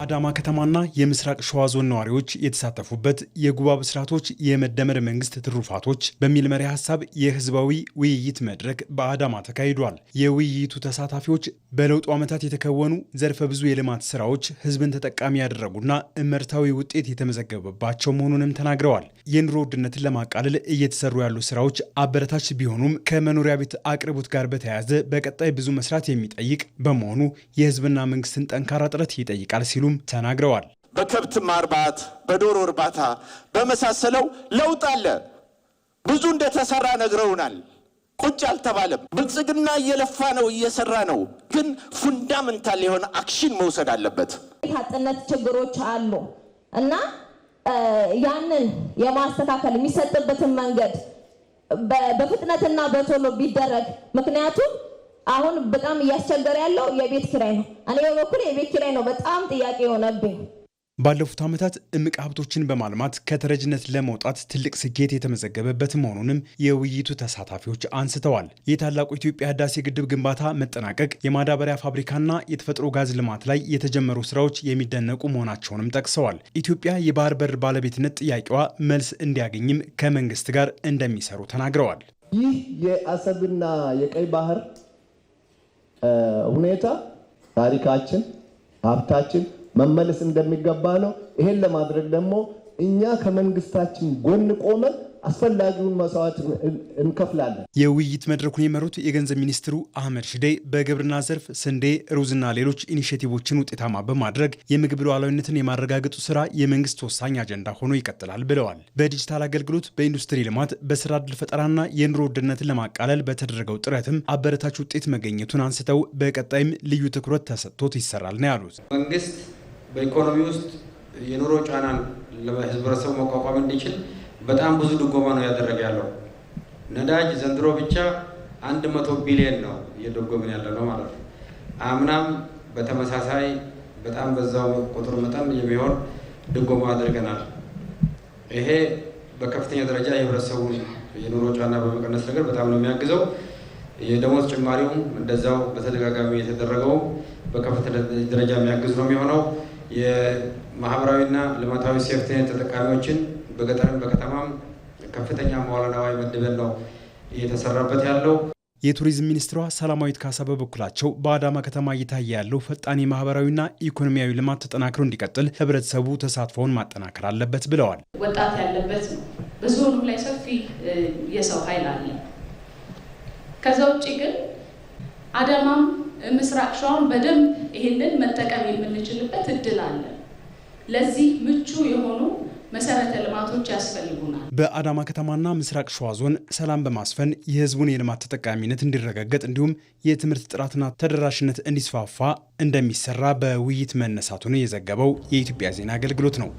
የአዳማ ከተማና የምስራቅ ሸዋ ዞን ነዋሪዎች የተሳተፉበት የጉባ ብስራቶች የመደመር መንግስት ትሩፋቶች በሚል መሪ ሀሳብ የህዝባዊ ውይይት መድረክ በአዳማ ተካሂዷል። የውይይቱ ተሳታፊዎች በለውጡ ዓመታት የተከወኑ ዘርፈ ብዙ የልማት ስራዎች ህዝብን ተጠቃሚ ያደረጉና እመርታዊ ውጤት የተመዘገበባቸው መሆኑንም ተናግረዋል። የኑሮ ውድነትን ለማቃለል እየተሰሩ ያሉ ስራዎች አበረታች ቢሆኑም ከመኖሪያ ቤት አቅርቦት ጋር በተያያዘ በቀጣይ ብዙ መስራት የሚጠይቅ በመሆኑ የህዝብና መንግስትን ጠንካራ ጥረት ይጠይቃል ሲሉም ተናግረዋል። በከብት ማርባት፣ በዶሮ እርባታ በመሳሰለው ለውጥ አለ። ብዙ እንደተሰራ ነግረውናል። ቁጭ አልተባለም። ብልጽግና እየለፋ ነው፣ እየሰራ ነው። ግን ፉንዳመንታል የሆነ አክሽን መውሰድ አለበት። የታጠነት ችግሮች አሉ እና ያንን የማስተካከል የሚሰጥበትን መንገድ በፍጥነትና በቶሎ ቢደረግ። ምክንያቱም አሁን በጣም እያስቸገረ ያለው የቤት ኪራይ ነው። እኔ በበኩል የቤት ኪራይ ነው በጣም ጥያቄ የሆነብኝ። ባለፉት ዓመታት እምቅ ሀብቶችን በማልማት ከተረጅነት ለመውጣት ትልቅ ስኬት የተመዘገበበት መሆኑንም የውይይቱ ተሳታፊዎች አንስተዋል። የታላቁ ኢትዮጵያ ህዳሴ ግድብ ግንባታ መጠናቀቅ፣ የማዳበሪያ ፋብሪካና የተፈጥሮ ጋዝ ልማት ላይ የተጀመሩ ስራዎች የሚደነቁ መሆናቸውንም ጠቅሰዋል። ኢትዮጵያ የባህር በር ባለቤትነት ጥያቄዋ መልስ እንዲያገኝም ከመንግስት ጋር እንደሚሰሩ ተናግረዋል። ይህ የአሰብና የቀይ ባህር ሁኔታ ታሪካችን፣ ሀብታችን መመለስ እንደሚገባ ነው። ይሄን ለማድረግ ደግሞ እኛ ከመንግስታችን ጎን ቆመን አስፈላጊውን መስዋዕት እንከፍላለን። የውይይት መድረኩን የመሩት የገንዘብ ሚኒስትሩ አህመድ ሽዴ በግብርና ዘርፍ ስንዴ፣ ሩዝና ሌሎች ኢኒሼቲቮችን ውጤታማ በማድረግ የምግብ ሉዓላዊነትን የማረጋገጡ ስራ የመንግስት ወሳኝ አጀንዳ ሆኖ ይቀጥላል ብለዋል። በዲጂታል አገልግሎት፣ በኢንዱስትሪ ልማት፣ በስራ ዕድል ፈጠራና የኑሮ ውድነትን ለማቃለል በተደረገው ጥረትም አበረታች ውጤት መገኘቱን አንስተው በቀጣይም ልዩ ትኩረት ተሰጥቶት ይሰራል ነው ያሉት። መንግስት በኢኮኖሚ ውስጥ የኑሮ ጫናን ለህብረተሰቡ መቋቋም እንዲችል በጣም ብዙ ድጎማ ነው ያደረገ ያለው። ነዳጅ ዘንድሮ ብቻ 100 ቢሊዮን ነው እየደጎምን ያለ ነው ማለት ነው። አምናም በተመሳሳይ በጣም በዛው ቁጥር መጠን የሚሆን ድጎማ አድርገናል። ይሄ በከፍተኛ ደረጃ የህብረተሰቡን የኑሮ ጫና በመቀነስ ነገር በጣም ነው የሚያግዘው። የደሞዝ ጭማሪውም እንደዛው በተደጋጋሚ የተደረገው በከፍተኛ ደረጃ የሚያግዝ ነው የሚሆነው። የማህበራዊና ልማታዊ ሴፍቲኔት ተጠቃሚዎችን በገጠርም በከተማም ከፍተኛ መዋዕለ ንዋይ መድበን ነው እየተሰራበት ያለው። የቱሪዝም ሚኒስትሯ ሰላማዊት ካሳ በበኩላቸው በአዳማ ከተማ እየታየ ያለው ፈጣን የማህበራዊና ኢኮኖሚያዊ ልማት ተጠናክሮ እንዲቀጥል ህብረተሰቡ ተሳትፎውን ማጠናከር አለበት ብለዋል። ወጣት ያለበት ነው። በዞኑ ላይ ሰፊ የሰው ኃይል አለ። ከዛ ውጭ ግን አዳማም ምስራቅ ሸዋን በደንብ ይሄንን መጠቀም የምንችልበት እድል አለ። ለዚህ ምቹ የሆኑ መሰረተ ልማቶች ያስፈልጉናል። በአዳማ ከተማና ምስራቅ ሸዋ ዞን ሰላም በማስፈን የህዝቡን የልማት ተጠቃሚነት እንዲረጋገጥ እንዲሁም የትምህርት ጥራትና ተደራሽነት እንዲስፋፋ እንደሚሰራ በውይይት መነሳቱን የዘገበው የኢትዮጵያ ዜና አገልግሎት ነው።